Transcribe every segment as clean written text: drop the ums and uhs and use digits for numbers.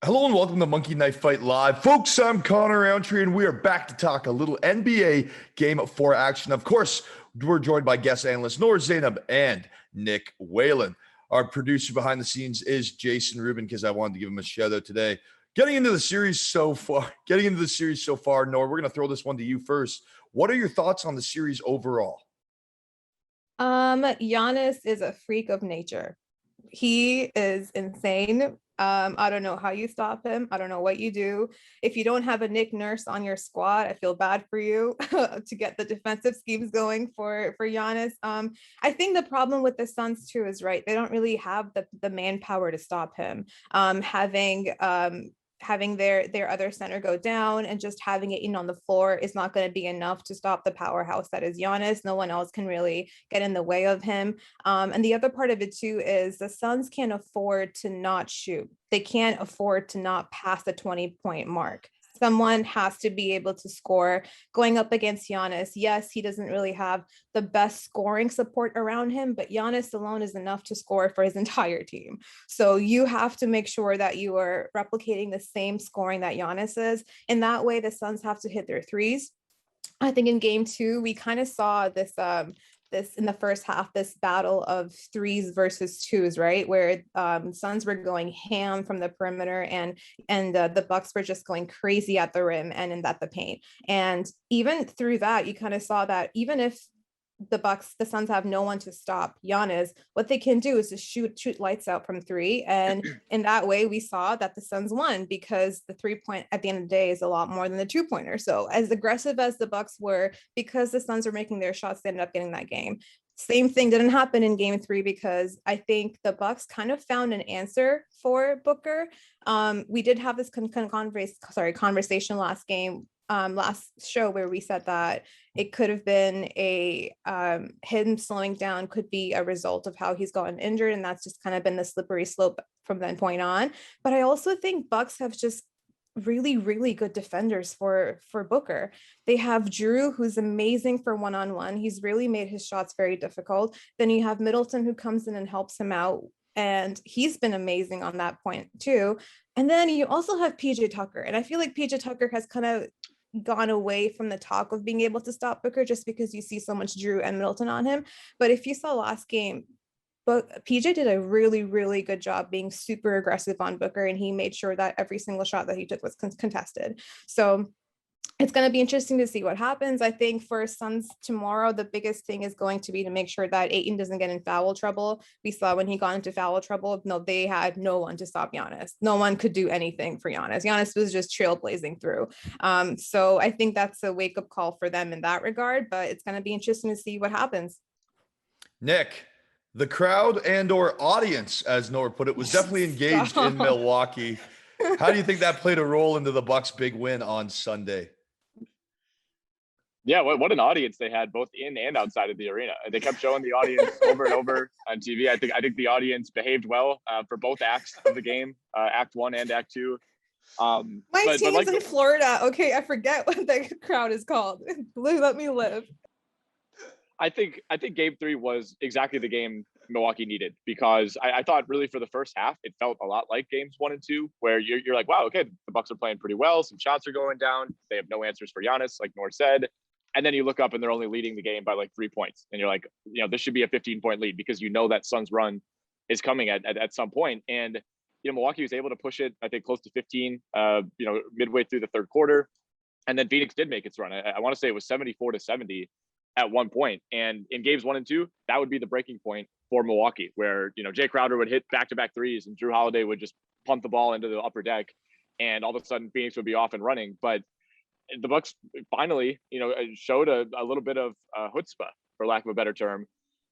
Hello and welcome to Monkey Knife Fight Live. Folks, I'm Connor Roundtree, and we are back to talk a little NBA Game 4 action. Of course, we're joined by guest analysts Noor Zainab and Nick Whalen. Our producer behind the scenes is Jason Rubin, because I wanted to give him a shout out today. Getting into the series so far, Noor, we're going to throw this one to you first. What are your thoughts on the series overall? Giannis is a freak of nature. He is insane. I don't know how you stop him. I don't know what you do. If you don't have a Nick Nurse on your squad, I feel bad for you to get the defensive schemes going for Giannis. I think the problem with the Suns too is right. They don't really have the manpower to stop him. Having their other center go down and just having it on the floor is not going to be enough to stop the powerhouse that is Giannis. No one else can really get in the way of him. And the other part of it too is the Suns can't afford to not shoot. They can't afford to not pass the 20-point mark. Someone has to be able to score going up against Giannis. Yes, he doesn't really have the best scoring support around him, but Giannis alone is enough to score for his entire team. So you have to make sure that you are replicating the same scoring that Giannis is. In that way, the Suns have to hit their threes. I think in game two, we kind of saw this in the first half, this battle of threes versus twos, right? Where Suns were going ham from the perimeter and the Bucks were just going crazy at the rim and at the paint. And even through that, you kind of saw that even if the Suns have no one to stop Giannis, what they can do is just shoot lights out from three. And in that way, we saw that the Suns won because the 3-point at the end of the day is a lot more than the 2-pointer. So as aggressive as the Bucks were, because the Suns were making their shots, they ended up getting that game. Same thing didn't happen in game three because I think the Bucks kind of found an answer for Booker. We did have this conversation last show where we said that it could have been him slowing down could be a result of how he's gotten injured, and that's just kind of been the slippery slope from that point on. But I also think Bucks have just really, really good defenders for Booker. They have Drew, who's amazing for one-on-one. He's really made his shots very difficult. Then you have Middleton, who comes in and helps him out, and he's been amazing on that point too. And then you also have PJ Tucker, and I feel like PJ Tucker has kind of gone away from the talk of being able to stop Booker just because you see so much Drew and Middleton on him. But if you saw last game, but PJ did a really, really good job being super aggressive on Booker, and he made sure that every single shot that he took was contested. So it's going to be interesting to see what happens. I think for Suns tomorrow, the biggest thing is going to be to make sure that Ayton doesn't get in foul trouble. We saw when he got into foul trouble, they had no one to stop Giannis. No one could do anything for Giannis. Giannis was just trailblazing through. So I think that's a wake-up call for them in that regard, but it's going to be interesting to see what happens. Nick, the crowd and or audience, as Noor put it, was definitely engaged in Milwaukee. How do you think that played a role into the Bucks' big win on Sunday? Yeah, what an audience they had both in and outside of the arena. They kept showing the audience over and over on TV. I think the audience behaved well for both acts of the game, Act 1 and Act 2. My team's in Florida. Okay, I forget what the crowd is called. Let me live. I think Game 3 was exactly the game Milwaukee needed, because I thought really for the first half it felt a lot like games 1 and 2, where you're like, wow, okay, the Bucks are playing pretty well. Some shots are going down. They have no answers for Giannis, like Noor said. And then you look up and they're only leading the game by like 3 points. And you're like, this should be a 15-point lead, because that Suns run is coming at some point. And, Milwaukee was able to push it, I think, close to 15, midway through the third quarter. And then Phoenix did make its run. I want to say it was 74-70 at one point. And in games 1 and 2, that would be the breaking point for Milwaukee, where, Jay Crowder would hit back-to-back threes and Drew Holiday would just punt the ball into the upper deck. And all of a sudden Phoenix would be off and running. But the Bucks finally, showed a little bit of chutzpah, for lack of a better term,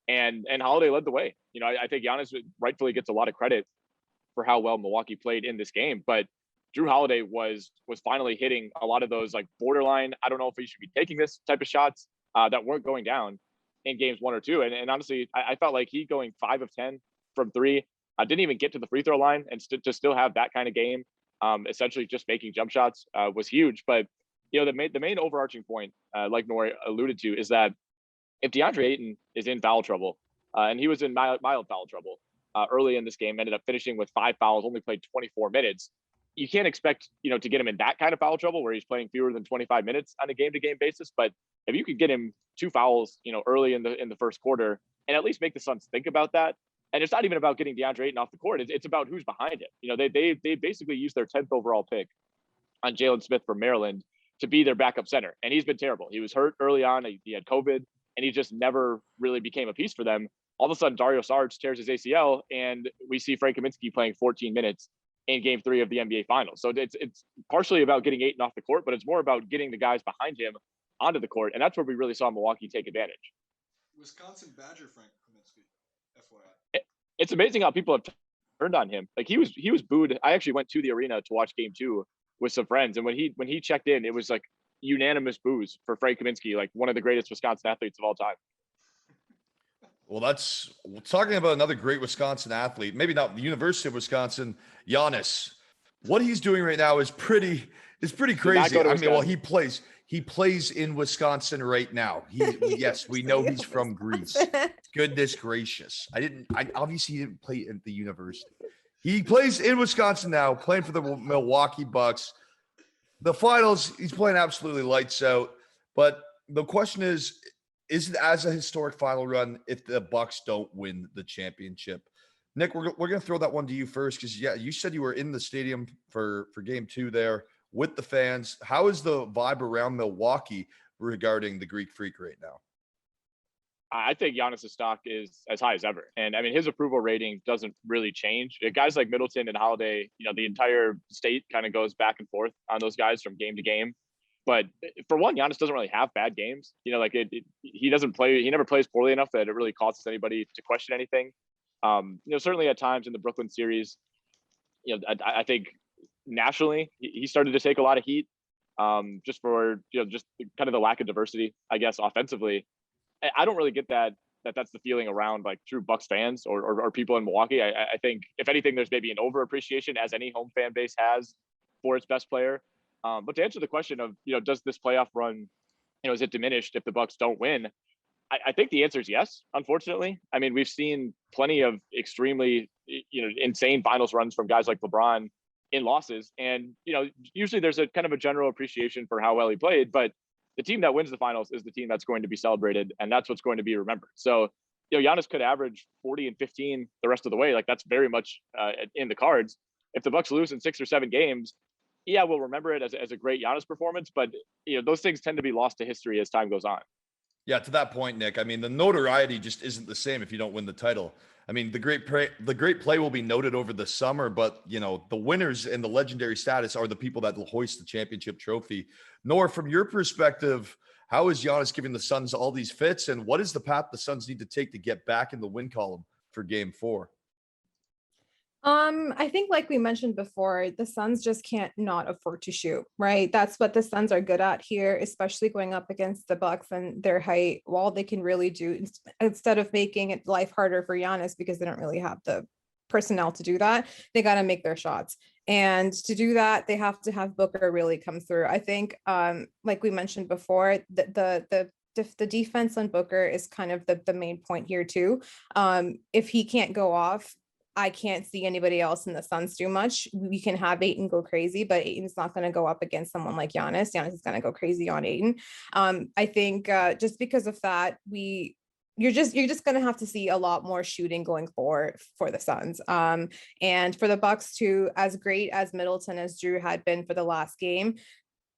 and Holiday led the way. I think Giannis rightfully gets a lot of credit for how well Milwaukee played in this game, but Drew Holiday was finally hitting a lot of those like borderline, I don't know if he should be taking this type of shots that weren't going down in games 1 or 2. And honestly, I felt like he going 5 of 10 from three, didn't even get to the free throw line, and to still have that kind of game, essentially just making jump shots, was huge. But the main overarching point, like Noor alluded to, is that if DeAndre Ayton is in foul trouble, and he was in mild foul trouble early in this game, ended up finishing with 5 fouls, only played 24 minutes. you can't expect, to get him in that kind of foul trouble where he's playing fewer than 25 minutes on a game-to-game basis. But if you could get him 2 fouls, early in the first quarter, and at least make the Suns think about that. And it's not even about getting DeAndre Ayton off the court. It's about who's behind him. They basically used their 10th overall pick on Jalen Smith from Maryland to be their backup center. And he's been terrible. He was hurt early on. He had COVID, and he just never really became a piece for them. All of a sudden, Dario Saric tears his ACL, and we see Frank Kaminsky playing 14 minutes in Game 3 of the NBA Finals. So it's partially about getting Ayton off the court, but it's more about getting the guys behind him onto the court. And that's where we really saw Milwaukee take advantage. Wisconsin Badger Frank Kaminsky, FYI. It's amazing how people have turned on him. Like he was booed. I actually went to the arena to watch Game 2 with some friends, and when he checked in, it was like unanimous boos for Frank Kaminsky, like one of the greatest Wisconsin athletes of all time. Well, that's talking about another great Wisconsin athlete, maybe not the University of Wisconsin, Giannis. What he's doing right now is pretty crazy. I mean, well, he plays in Wisconsin right now. Yes, we know he's from Greece. Goodness gracious. I obviously he didn't play at the university. He plays in Wisconsin now, playing for the Milwaukee Bucks. The finals, he's playing absolutely lights out. But the question is it as a historic final run if the Bucks don't win the championship? Nick, we're going to throw that one to you first because, yeah, you said you were in the stadium for Game 2 there with the fans. How is the vibe around Milwaukee regarding the Greek Freak right now? I think Giannis' stock is as high as ever. And I mean, his approval rating doesn't really change. Guys like Middleton and Holiday, the entire state kind of goes back and forth on those guys from game to game. But for one, Giannis doesn't really have bad games. He doesn't play. He never plays poorly enough that it really causes anybody to question anything. Certainly at times in the Brooklyn series, I think nationally he started to take a lot of heat just for, just kind of the lack of diversity, I guess, offensively. I don't really get that's the feeling around like true Bucks fans or people in Milwaukee. I think if anything, there's maybe an overappreciation as any home fan base has for its best player. But to answer the question of, does this playoff run, is it diminished if the Bucks don't win? I think the answer is yes, unfortunately. I mean, we've seen plenty of extremely, insane finals runs from guys like LeBron in losses. And, usually there's a kind of a general appreciation for how well he played, but the team that wins the finals is the team that's going to be celebrated, and that's what's going to be remembered. So, Giannis could average 40 and 15 the rest of the way. Like that's very much in the cards. If the Bucks lose in 6 or 7 games, yeah, we'll remember it as a great Giannis performance, but those things tend to be lost to history as time goes on. Yeah, to that point, Nick, I mean, the notoriety just isn't the same if you don't win the title. I mean, the great play will be noted over the summer, but, the winners and the legendary status are the people that will hoist the championship trophy. Nor, from your perspective, how is Giannis giving the Suns all these fits, and what is the path the Suns need to take to get back in the win column for Game 4? I think like we mentioned before, the Suns just can't not afford to shoot, right? That's what the Suns are good at here, especially going up against the Bucks and their height. All they can really do instead of making it life harder for Giannis because they don't really have the personnel to do that, they got to make their shots. And to do that, they have to have Booker really come through. I think, like we mentioned before, the defense on Booker is kind of the main point here too. If he can't go off, I can't see anybody else in the Suns do much. We can have Ayton go crazy, but Ayton's not going to go up against someone like Giannis. Giannis is going to go crazy on Ayton. I think just because of that, you're just going to have to see a lot more shooting going forward for the Suns. And for the Bucks too, as great as Middleton as Drew had been for the last game,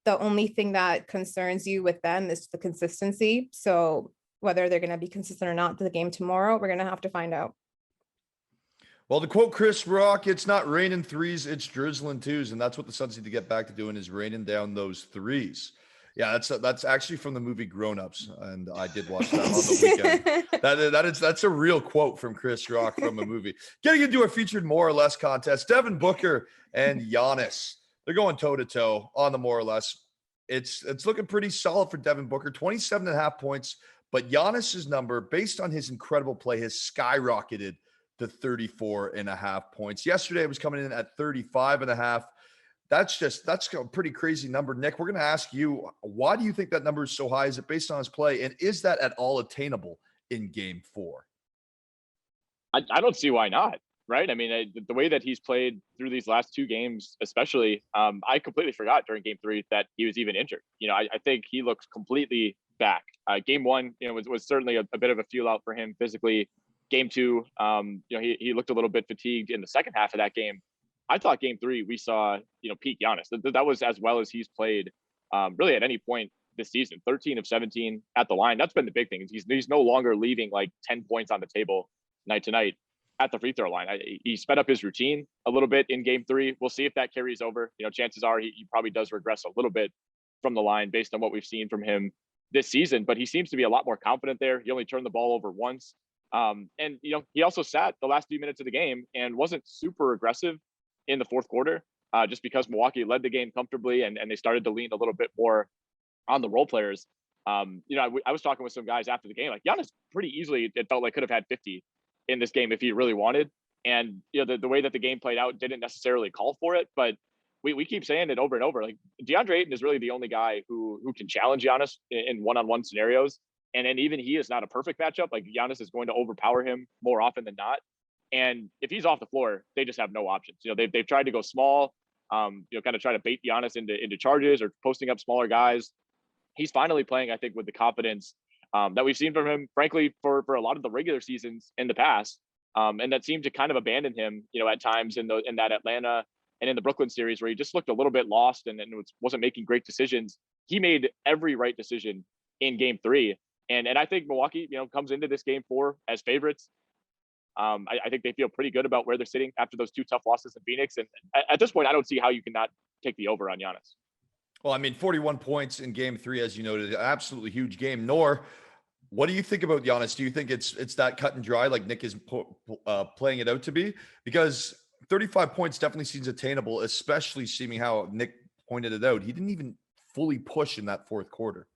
the only thing that concerns you with them is the consistency. So whether they're going to be consistent or not to the game tomorrow, we're going to have to find out. Well, to quote Chris Rock, it's not raining threes, it's drizzling twos. And that's what the Suns need to get back to doing is raining down those threes. Yeah, that's actually from the movie Grown Ups. And I did watch that on the weekend. That's a real quote from Chris Rock from a movie. Getting into a featured more or less contest, Devin Booker and Giannis. They're going toe-to-toe on the more or less. It's looking pretty solid for Devin Booker, 27.5 points. But Giannis's number, based on his incredible play, has skyrocketed to 34.5 points. Yesterday it was coming in at 35.5. That's a pretty crazy number. Nick, we're going to ask you, why do you think that number is so high? Is it based on his play? And is that at all attainable in Game 4? I don't see why not. right? I mean, the way that he's played through these last two games, especially, I completely forgot during game three that he was even injured. I think he looks completely back. Game one, was certainly a bit of a feel out for him physically. Game two, he looked a little bit fatigued in the second half of that game. I thought game three, we saw, peak Giannis. That was as well as he's played really at any point this season. 13 of 17 at the line. That's been the big thing. He's no longer leaving like 10 points on the table night to night at the free throw line. He sped up his routine a little bit in game three. We'll see if that carries over. Chances are he probably does regress a little bit from the line based on what we've seen from him this season, but he seems to be a lot more confident there. He only turned the ball over once. And he also sat the last few minutes of the game and wasn't super aggressive in the fourth quarter, just because Milwaukee led the game comfortably and they started to lean a little bit more on the role players. I was talking with some guys after the game, like Giannis pretty easily, it felt like could have had 50 in this game if he really wanted. And the way that the game played out didn't necessarily call for it, but we keep saying it over and over. Like DeAndre Ayton is really the only guy who can challenge Giannis in one-on-one scenarios. And then even he is not a perfect matchup. Like Giannis is going to overpower him more often than not. And if he's off the floor, they just have no options. They've tried to go small, kind of try to bait Giannis into charges or posting up smaller guys. He's finally playing, I think, with the confidence that we've seen from him, frankly, for a lot of the regular seasons in the past. And that seemed to kind of abandon him, at times in that Atlanta and in the Brooklyn series where he just looked a little bit lost and wasn't making great decisions. He made every right decision in game three. And I think Milwaukee, comes into this game four as favorites. I think they feel pretty good about where they're sitting after those two tough losses in Phoenix. And at this point, I don't see how you cannot take the over on Giannis. Well, I mean, 41 points in game three, as you noted, an absolutely huge game. Nor, what do you think about Giannis? Do you think it's that cut and dry like Nick is playing it out to be? Because 35 points definitely seems attainable, especially seeming how Nick pointed it out. He didn't even fully push in that fourth quarter.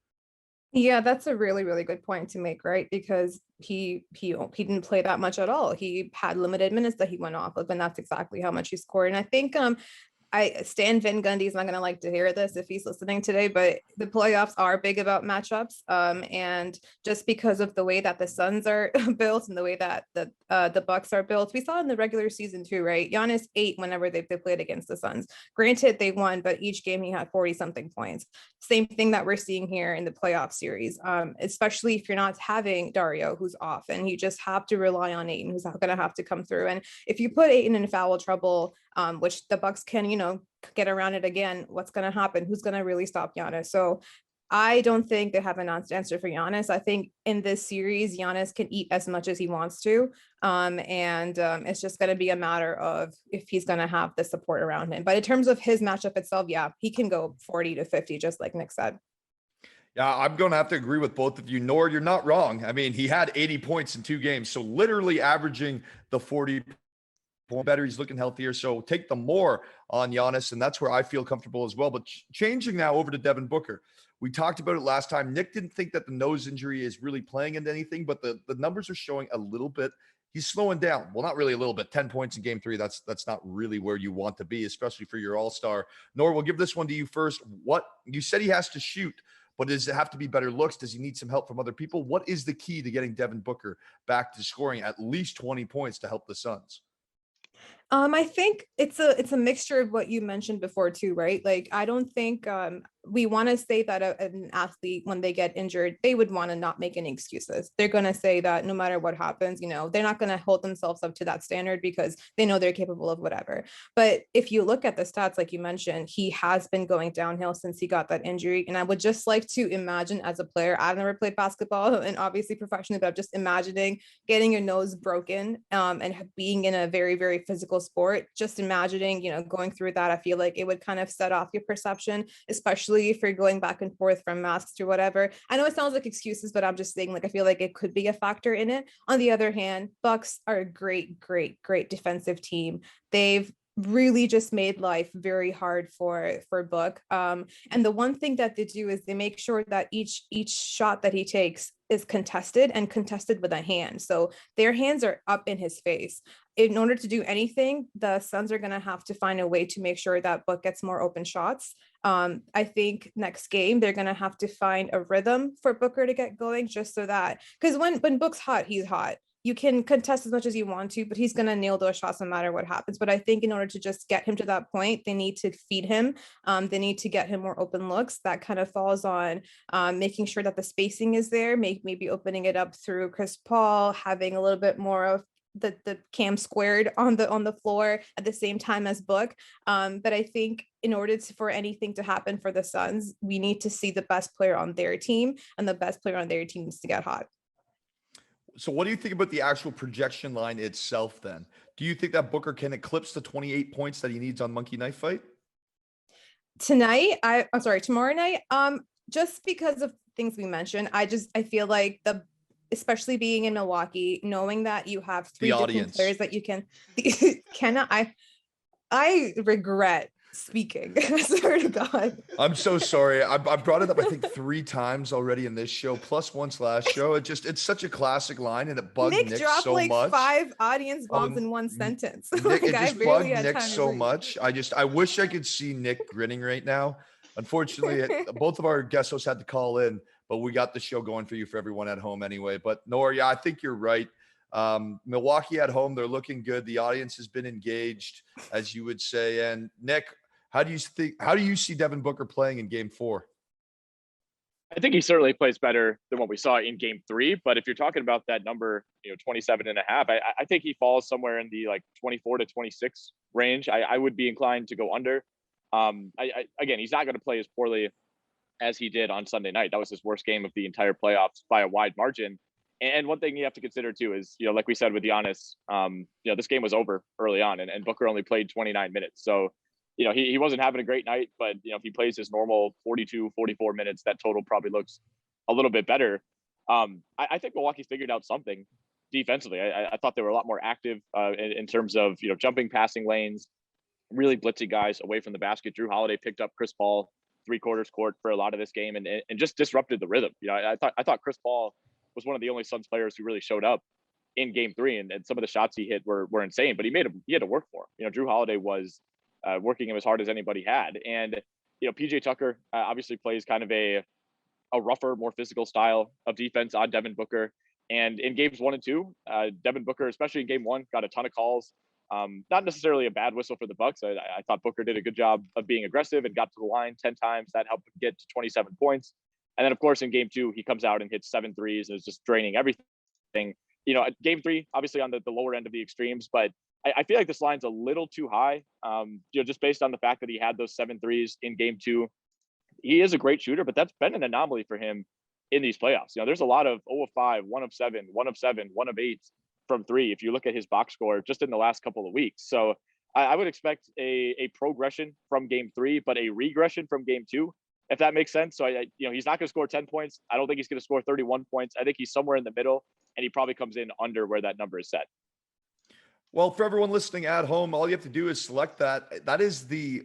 Yeah, that's a really, really good point to make, right? Because he didn't play that much at all. He had limited minutes that he went off of, and that's exactly how much he scored. And I think Stan Van Gundy's not going to like to hear this if he's listening today, but the playoffs are big about matchups. And just because of the way that the Suns are built and the way that the Bucks are built, we saw in the regular season too, right? Giannis ate whenever they played against the Suns. Granted, they won, but each game he had 40 something points. Same thing that we're seeing here in the playoff series, especially if you're not having Dario, who's off, and you just have to rely on Ayton, who's going to have to come through. And if you put Ayton in foul trouble, which the Bucks can, get around it again, what's going to happen? Who's going to really stop Giannis? So I don't think they have an answer for Giannis. I think in this series, Giannis can eat as much as he wants to. It's just going to be a matter of if he's going to have the support around him. But in terms of his matchup itself, yeah, he can go 40 to 50, just like Nick said. Yeah, I'm going to have to agree with both of you. Nor, you're not wrong. I mean, he had 80 points in 2 games. So literally averaging the 40 better. He's looking healthier. So take the more on Giannis. And that's where I feel comfortable as well. But changing now over to Devin Booker. We talked about it last time. Nick didn't think that the nose injury is really playing into anything, but the numbers are showing a little bit. He's slowing down. Well, not really a little bit. 10 points in game 3. That's not really where you want to be, especially for your all-star. Nor, we'll give this one to you first. What you said he has to shoot, but does it have to be better looks? Does he need some help from other people? What is the key to getting Devin Booker back to scoring at least 20 points to help the Suns? I think it's a mixture of what you mentioned before too, right? Like, I don't think we want to say that an athlete, when they get injured, they would want to not make any excuses. They're going to say that no matter what happens, they're not going to hold themselves up to that standard because they know they're capable of whatever. But if you look at the stats, like you mentioned, he has been going downhill since he got that injury. And I would just like to imagine, as a player, I've never played basketball and obviously professionally, but I'm just imagining getting your nose broken and being in a very, very physical sport. Just imagining, going through that, I feel like it would kind of set off your perception, especially if you're going back and forth from masks or whatever. I know it sounds like excuses, but I'm just saying, like, I feel like it could be a factor in it. On the other hand, Bucks are a great, great, great defensive team. They've really just made life very hard for Book. And the one thing that they do is they make sure that each shot that he takes is contested and contested with a hand. So their hands are up in his face. In order to do anything, the Suns are going to have to find a way to make sure that Book gets more open shots. I think next game, they're going to have to find a rhythm for Booker to get going, just so that, because when Book's hot, he's hot. you can contest as much as you want to, but he's going to nail those shots no matter what happens. But I think in order to just get him to that point, they need to feed him. They need to get him more open looks. That kind of falls on making sure that the spacing is there, maybe opening it up through Chris Paul, having a little bit more of the cam squared on the floor at the same time as Book. But I think in order for anything to happen for the Suns, we need to see the best player on their team, and the best player on their team needs to get hot. So what do you think about the actual projection line itself then? Do you think that Booker can eclipse the 28 points that he needs on Monkey Knife Fight? Tomorrow night, just because of things we mentioned, I feel like especially being in Milwaukee, knowing that you have three different players that you I regret speaking. I swear to God. I'm so sorry. I brought it up, I think 3 times already in this show, plus once last show. It's such a classic line, and it bugged Nick dropped so like much. 5 audience bombs in one sentence. Nick, it just bugged Nick so much. I wish I could see Nick grinning right now. Unfortunately, both of our guest hosts had to call in, but we got the show going for you, for everyone at home anyway. But Nor, yeah, I think you're right. Milwaukee at home, they're looking good. The audience has been engaged, as you would say. And Nick, how do you see Devin Booker playing in Game 4? I think he certainly plays better than what we saw in Game 3. But if you're talking about that number, 27.5, I think he falls somewhere in the like 24 to 26 range. I would be inclined to go under. Again, he's not going to play as poorly as he did on Sunday night. That was his worst game of the entire playoffs by a wide margin. And one thing you have to consider too is, like we said with Giannis, this game was over early on, and Booker only played 29 minutes. So, he wasn't having a great night, but if he plays his normal 42, 44 minutes, that total probably looks a little bit better. I think Milwaukee's figured out something defensively. I thought they were a lot more active in terms of, jumping passing lanes, really blitzing guys away from the basket. Drew Holiday picked up Chris Paul 3/4 court for a lot of this game and just disrupted the rhythm. I thought Chris Paul was one of the only Suns players who really showed up in Game 3, and some of the shots he hit were insane, but he had to work for him. Drew Holiday was working him as hard as anybody had. And, PJ Tucker obviously plays kind of a rougher, more physical style of defense on Devin Booker. And in games 1 and 2, Devin Booker, especially in Game 1, got a ton of calls. Not necessarily a bad whistle for the Bucks. I thought Booker did a good job of being aggressive and got to the line 10 times. That helped him get to 27 points. And then, of course, in Game 2, he comes out and hits 7 threes and is just draining everything. Game 3, obviously on the lower end of the extremes, but I feel like this line's a little too high, just based on the fact that he had those 7 threes in Game 2. He is a great shooter, but that's been an anomaly for him in these playoffs. There's a lot of 0 of 5, 1 of 7, 1 of 7, 1 of 8 from 3. If you look at his box score just in the last couple of weeks. So I would expect a progression from Game 3, but a regression from Game 2, if that makes sense. So he's not going to score 10 points. I don't think he's going to score 31 points. I think he's somewhere in the middle, and he probably comes in under where that number is set. Well, for everyone listening at home, all you have to do is select that. That is the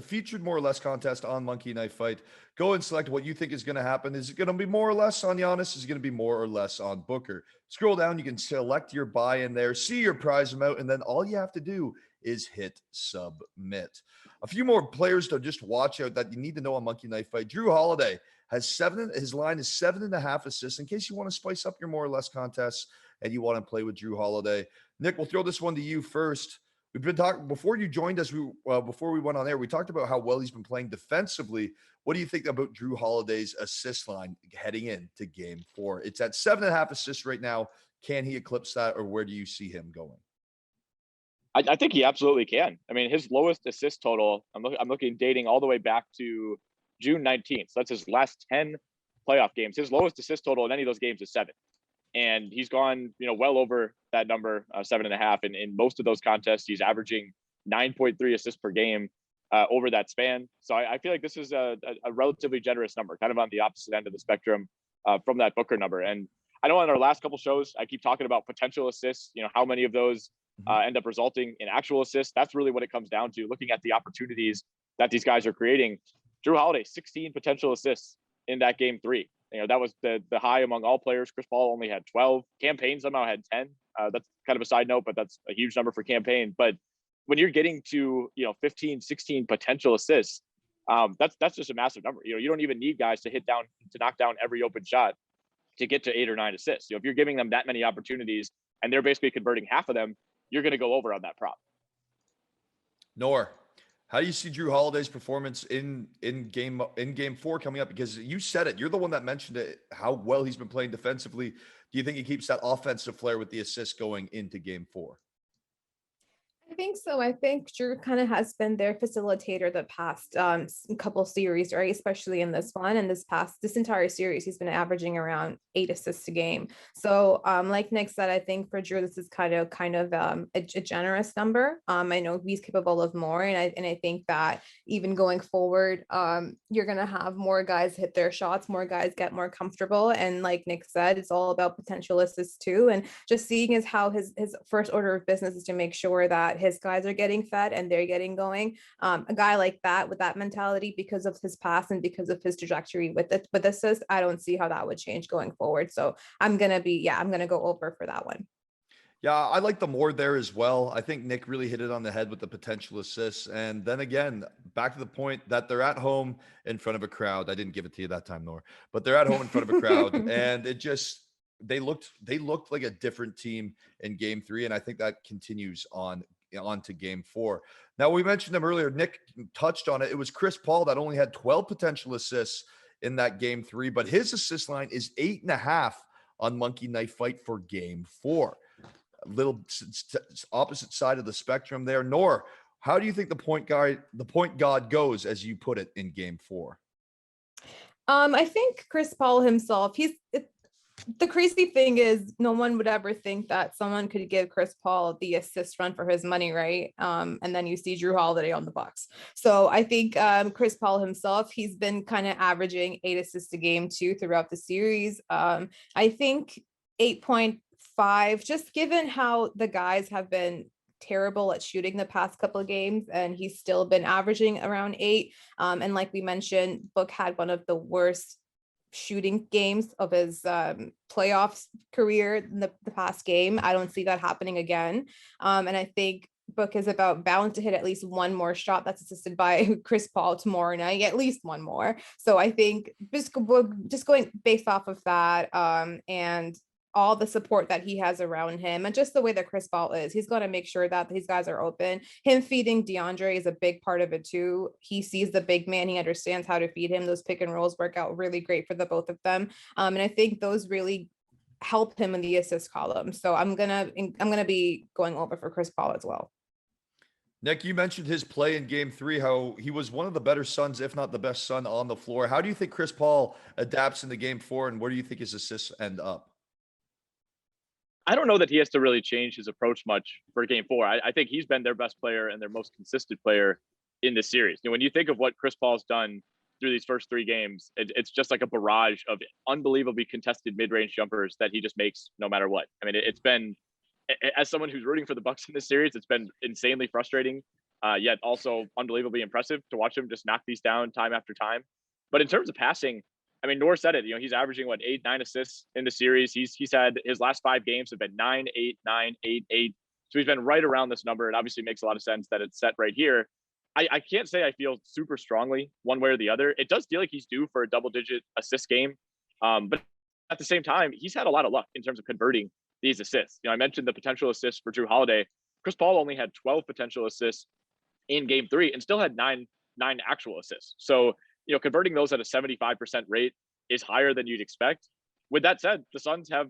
featured more or less contest on Monkey Knife Fight. Go and select what you think is going to happen. Is it going to be more or less on Giannis? Is it going to be more or less on Booker? Scroll down. You can select your buy in there, see your prize amount, and then all you have to do is hit submit. A few more players to just watch out that you need to know on Monkey Knife Fight. Drew Holiday has 7. His line is 7.5 assists. In case you want to spice up your more or less contests and you want to play with Drew Holiday. Nick, we'll throw this one to you first. We've been talking before you joined us. Before we went on air, we talked about how well he's been playing defensively. What do you think about Drew Holiday's assist line heading into Game 4? It's at 7.5 assists right now. Can he eclipse that, or where do you see him going? I think he absolutely can. I mean, his lowest assist total, I'm looking dating all the way back to June 19th. So that's his last 10 playoff games. His lowest assist total in any of those games is 7. And he's gone, well over that number, 7.5. And in most of those contests, he's averaging 9.3 assists per game over that span. So I feel like this is a relatively generous number, kind of on the opposite end of the spectrum from that Booker number. And I know on our last couple shows, I keep talking about potential assists, how many of those end up resulting in actual assists. That's really what it comes down to, looking at the opportunities that these guys are creating. Drew Holiday, 16 potential assists in that Game 3. That was the high among all players. Chris Paul only had 12. Campaign somehow had 10. That's kind of a side note, but that's a huge number for Campaign. But when you're getting to 15, 16 potential assists, that's just a massive number. You don't even need guys to knock down every open shot to get to 8 or 9 assists. If you're giving them that many opportunities and they're basically converting half of them, you're going to go over on that prop. Nor, how do you see Drew Holiday's performance in game 4 coming up? Because you said it, you're the one that mentioned it, how well he's been playing defensively. Do you think he keeps that offensive flair with the assist going into game 4? I think so. I think Drew kind of has been their facilitator the past couple series, right? Especially in this one and this entire series, he's been averaging around 8 assists a game. So, like Nick said, I think for Drew, this is kind of a generous number. I know he's capable of more, and I think that even going forward, you're gonna have more guys hit their shots, more guys get more comfortable, and like Nick said, it's all about potential assists too. And just seeing is how his first order of business is to make sure that his guys are getting fed and they're getting going. A guy like that with that mentality, because of his past and because of his trajectory with assists, I don't see how that would change going forward. So I'm gonna go over for that one. Yeah, I like the more there as well. I think Nick really hit it on the head with the potential assists. And then again, back to the point that they're at home in front of a crowd. I didn't give it to you that time, Nor, but they're at home in front of a crowd, and it just they looked like a different team in game 3, and I think that continues on to game 4. Now, we mentioned them earlier. Nick touched on it. It was Chris Paul that only had 12 potential assists in that game 3, but his assist line is 8.5 on Monkey Knife Fight for game 4. A little opposite side of the spectrum there. Nor, how do you think the point god goes, as you put it, in game 4? I think Chris Paul himself, the crazy thing is no one would ever think that someone could give Chris Paul the assist run for his money, right? And then you see Drew Holiday on the Bucks. So I think Chris Paul himself, he's been kind of averaging 8 assists a game too throughout the series. I think 8.5, just given how the guys have been terrible at shooting the past couple of games, and he's still been averaging around 8. And like we mentioned, Book had one of the worst shooting games of his playoffs career in the past game. I don't see that happening again. And I think Book is about bound to hit at least one more shot that's assisted by Chris Paul tomorrow night, at least one more. So I think just going based off of that, and all the support that he has around him, and just the way that Chris Paul is, he's going to make sure that these guys are open. Him feeding DeAndre is a big part of it too. He sees the big man, he understands how to feed him. Those pick and rolls work out really great for the both of them, and I think those really help him in the assist column. So I'm gonna be going over for Chris Paul as well. Nick, you mentioned his play in game 3, how he was one of the better Suns, if not the best Sun on the floor. How do you think Chris Paul adapts into game 4, and where do you think his assists end up? I don't know that he has to really change his approach much for game 4. I think he's been their best player and their most consistent player in this series. When you think of what Chris Paul's done through these first 3 games, it's just like a barrage of unbelievably contested mid-range jumpers that he just makes no matter what. I mean, it's been, as someone who's rooting for the Bucks in this series, it's been insanely frustrating, yet also unbelievably impressive to watch him just knock these down time after time. But in terms of passing, I mean, Nor said it, he's averaging 8, 9 assists in the series. He's had his last 5 games have been 9, 8, 9, 8, 8. So he's been right around this number. It obviously makes a lot of sense that it's set right here. I can't say I feel super strongly one way or the other. It does feel like he's due for a double-digit assist game. But at the same time, he's had a lot of luck in terms of converting these assists. I mentioned the potential assists for Drew Holiday. Chris Paul only had 12 potential assists in game 3 and still had nine actual assists. So, converting those at a 75% rate is higher than you'd expect. With that said, the Suns have,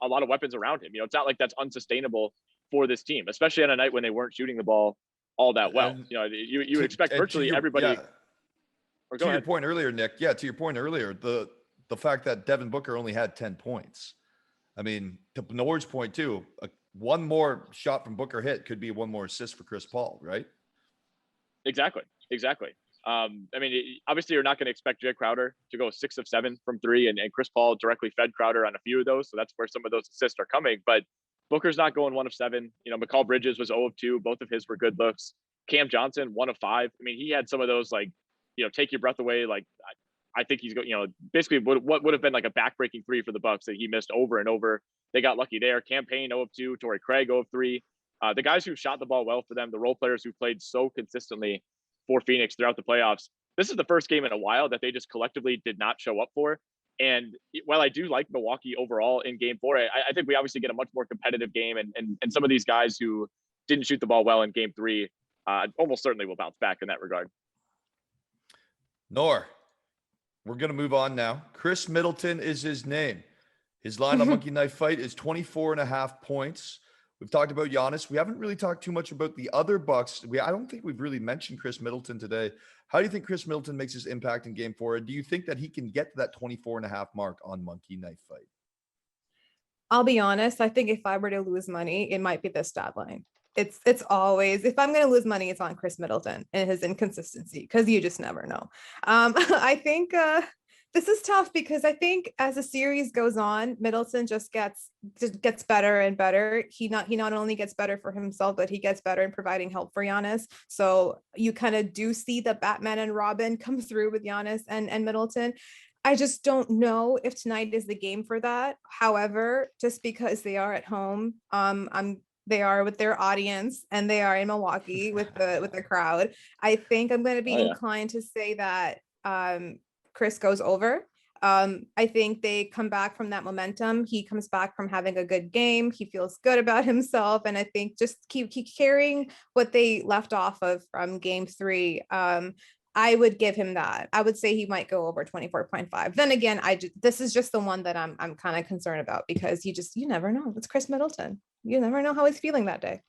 a lot of weapons around him. It's not like that's unsustainable for this team, especially on a night when they weren't shooting the ball all that well. And you would expect virtually everybody. Yeah. To your point earlier, Nick. Yeah, to your point earlier, the fact that Devin Booker only had 10 points. I mean, to Nord's point too, one more shot from Booker hit could be one more assist for Chris Paul, right? Exactly. I mean, obviously, you're not going to expect Jay Crowder to go 6 of 7 from 3, and Chris Paul directly fed Crowder on a few of those, so that's where some of those assists are coming. But Booker's not going 1 of 7. Mikal Bridges was 0 of 2. Both of his were good looks. Cam Johnson 1 of 5. I mean, he had some of those take your breath away. I think he's basically what would have been like a backbreaking 3 for the Bucks that he missed over and over. They got lucky there. Cam Payne 0 of 2. Torrey Craig 0 of 3. The guys who shot the ball well for them, the role players who played so consistently for Phoenix throughout the playoffs. This is the first game in a while that they just collectively did not show up for. And while I do like Milwaukee overall in game 4, I think we obviously get a much more competitive game. And some of these guys who didn't shoot the ball well in game 3 almost certainly will bounce back in that regard. Nor, we're going to move on now. Chris Middleton is his name. His line on Monkey Knife Fight is 24.5 points. We've talked about Giannis. We haven't really talked too much about the other Bucks. I don't think we've really mentioned Chris Middleton today. How do you think Chris Middleton makes his impact in game 4? And do you think that he can get to that 24.5 mark on Monkey Knife Fight? I'll be honest. I think if I were to lose money, it might be this stat line. It's always, if I'm going to lose money, it's on Chris Middleton and his inconsistency, because you just never know. I think this is tough because I think as the series goes on, Middleton just gets better and better. He not only gets better for himself, but he gets better in providing help for Giannis. So you kind of do see the Batman and Robin come through with Giannis and Middleton. I just don't know if tonight is the game for that. However, just because they are at home, they are with their audience and they are in Milwaukee with the crowd, I think I'm going to be inclined to say that Chris goes over. I think they come back from that momentum. He comes back from having a good game. He feels good about himself. And I think just keep carrying what they left off of from game 3. I would give him that. I would say he might go over 24.5. Then again, this is just the one that I'm kind of concerned about, because you never know. It's Chris Middleton. You never know how he's feeling that day.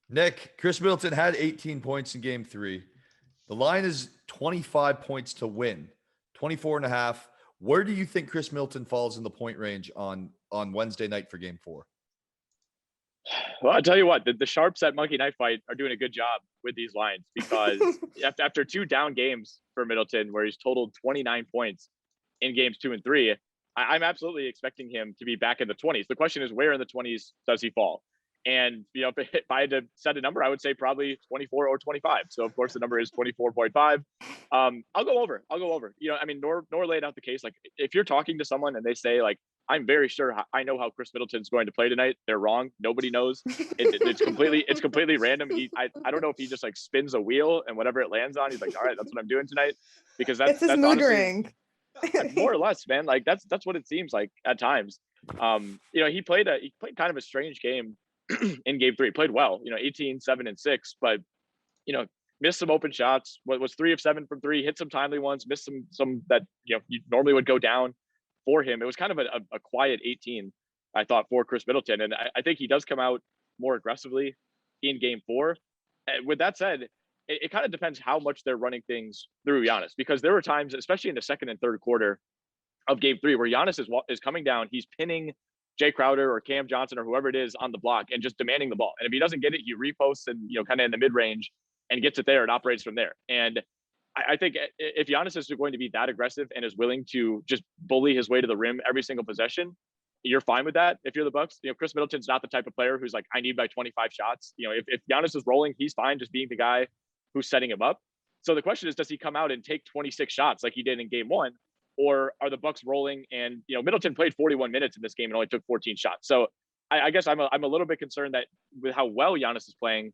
Nick, Chris Middleton had 18 points in game 3. The line is 25 points to win, 24.5. Where do you think Chris Middleton falls in the point range on Wednesday night for game 4? Well, I'll tell you what, the sharps at Monkey Knife Fight are doing a good job with these lines, because after 2 down games for Middleton, where he's totaled 29 points in games 2 and 3, I'm absolutely expecting him to be back in the 20s. The question is, where in the 20s does he fall? And, if I had to set a number, I would say probably 24 or 25. So, of course, the number is 24.5. I'll go over. Nor laid out the case. Like, if you're talking to someone and they say, like, I'm very sure I know how Chris Middleton's going to play tonight, they're wrong. Nobody knows. It's completely random. I don't know if he just, like, spins a wheel and whatever it lands on, he's like, all right, that's what I'm doing tonight. Because that's mood honestly, ring. more or less, man. Like, that's what it seems like at times. He played kind of a strange game in game 3. Played well, 18, 7 and 6, but missed some open shots. Was 3 of 7 from 3, hit some timely ones, missed some that you normally would go down for him. It was kind of a quiet 18, I thought, for Chris Middleton, and I think he does come out more aggressively in game 4. With that said, it kind of depends how much they're running things through Giannis, because there were times, especially in the second and third quarter of game 3, where Giannis is coming down, he's pinning Jay Crowder or Cam Johnson or whoever it is on the block and just demanding the ball. And if he doesn't get it, he reposts and, kind of in the mid range and gets it there and operates from there. And I think if Giannis is going to be that aggressive and is willing to just bully his way to the rim every single possession, you're fine with that. If you're the Bucks, Chris Middleton's not the type of player who's like, I need my 25 shots. If Giannis is rolling, he's fine just being the guy who's setting him up. So the question is, does he come out and take 26 shots like he did in game 1? Or are the Bucks rolling? And Middleton played 41 minutes in this game and only took 14 shots. So I guess I'm a little bit concerned that with how well Giannis is playing,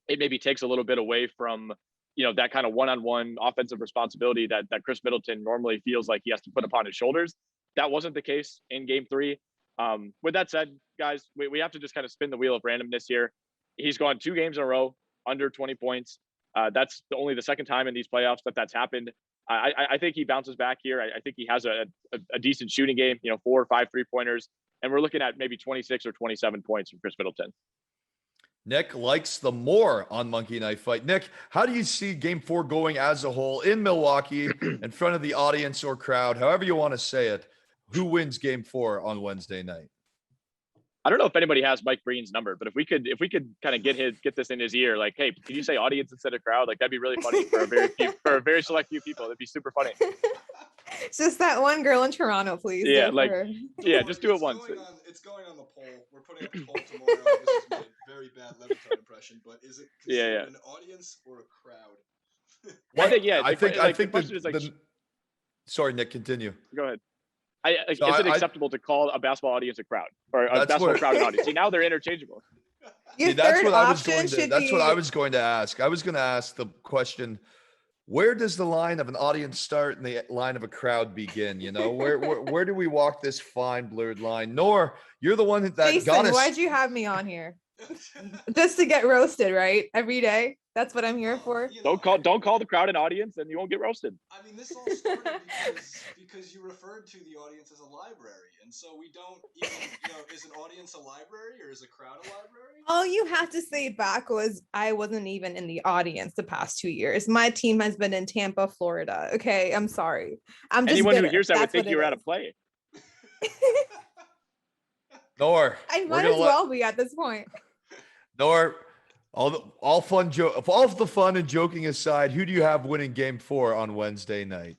it maybe takes a little bit away from that kind of one-on-one offensive responsibility that Chris Middleton normally feels like he has to put upon his shoulders. That wasn't the case in game 3. With that said, guys, we have to just kind of spin the wheel of randomness here. He's gone 2 games in a row under 20 points. That's only the second time in these playoffs that's happened. I think he bounces back here. I think he has a decent shooting game, 4 or 5 3-pointers, and we're looking at maybe 26 or 27 points from Chris Middleton. Nick likes the more on Monkey Knife Fight. Nick, how do you see game 4 going as a whole in Milwaukee in front of the audience or crowd, however you want to say it? Who wins game 4 on Wednesday night? I don't know if anybody has Mike Breen's number, but if we could kind of get this in his ear, like, hey, can you say audience instead of crowd? Like, that'd be really funny for a very select few people. That'd be super funny. It's just that one girl in Toronto, please. Yeah, just do it once. It's going on the poll. We're putting up a poll tomorrow. This is my very bad Leviton impression, but is it considered an audience or a crowd? I think the question is like. Sorry, Nick, continue. Go ahead. Is it acceptable to call a basketball audience a crowd, or a basketball crowd an audience? See, now they're interchangeable. That's what I was going to ask. I was going to ask the question, where does the line of an audience start and the line of a crowd begin? You know, where do we walk this fine blurred line? Nor, you're the one that Jason, got us. why'd you have me on here? Just to get roasted, right? Every day. That's what I'm here for. Don't call the crowd an audience, and you won't get roasted. I mean, this all started because you referred to the audience as a library, and so we don't even, is an audience a library or is a crowd a library? All you have to say back was I wasn't even in the audience the past 2 years. My team has been in Tampa, Florida. Okay, I'm sorry. I'm just anyone bitter. who hears that That's would think you were at a play. Nor, I might as well be at this point. Nor, all the fun and joking aside, who do you have winning game 4 on Wednesday night?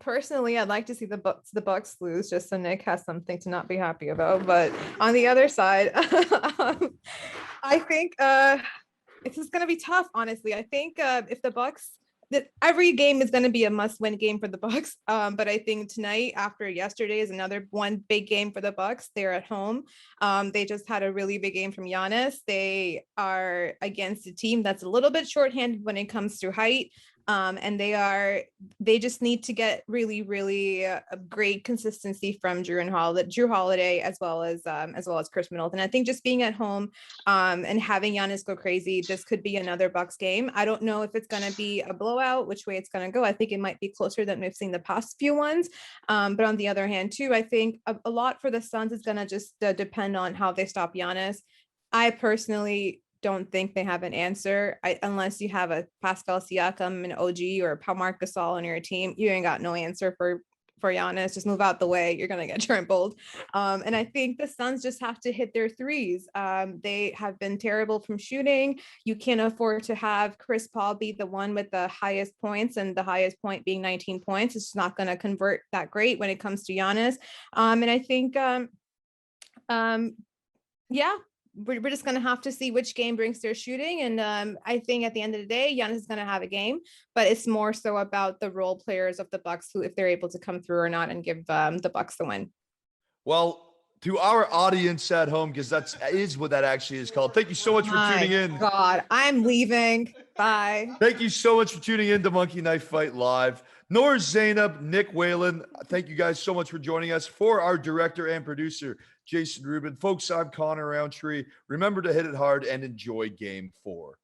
Personally, I'd like to see the Bucks lose just so Nick has something to not be happy about. But on the other side, I think this is going to be tough, honestly. I think if the Bucks, that every game is going to be a must-win game for the Bucks. But I think tonight, after yesterday, is another one big game for the Bucks. They're at home. They just had a really big game from Giannis. They are against a team that's a little bit shorthanded when it comes to height. And they just need to get really, really a great consistency from Drew Holiday, as well as Chris Middleton. I think just being at home and having Giannis go crazy, this could be another Bucks game. I don't know if it's going to be a blowout, which way it's going to go. I think it might be closer than we've seen the past few ones. But on the other hand, too, I think a lot for the Suns is going to just depend on how they stop Giannis. I personally don't think they have an answer unless you have a Pascal Siakam, an OG, or a Marc Gasol on your team. You ain't got no answer for Giannis. Just move out the way. You're gonna get trampled. And I think the Suns just have to hit their threes. They have been terrible from shooting. You can't afford to have Chris Paul be the one with the highest points, and the highest point being 19 points. It's not gonna convert that great when it comes to Giannis. And I think yeah, we're just going to have to see which game brings their shooting. And I think at the end of the day, Giannis is going to have a game, but it's more so about the role players of the Bucks, who, if they're able to come through or not, and give the Bucks the win. Well, to our audience at home, because that is what that actually is called. Thank you so much for tuning in. God, I'm leaving. Bye. Thank you so much for tuning in to Monkey Knife Fight Live. Nor Zainab, Nick Whalen, thank you guys so much for joining us. For our director and producer, Jason Rubin. Folks, I'm Connor Roundtree. Remember to hit it hard and enjoy Game 4.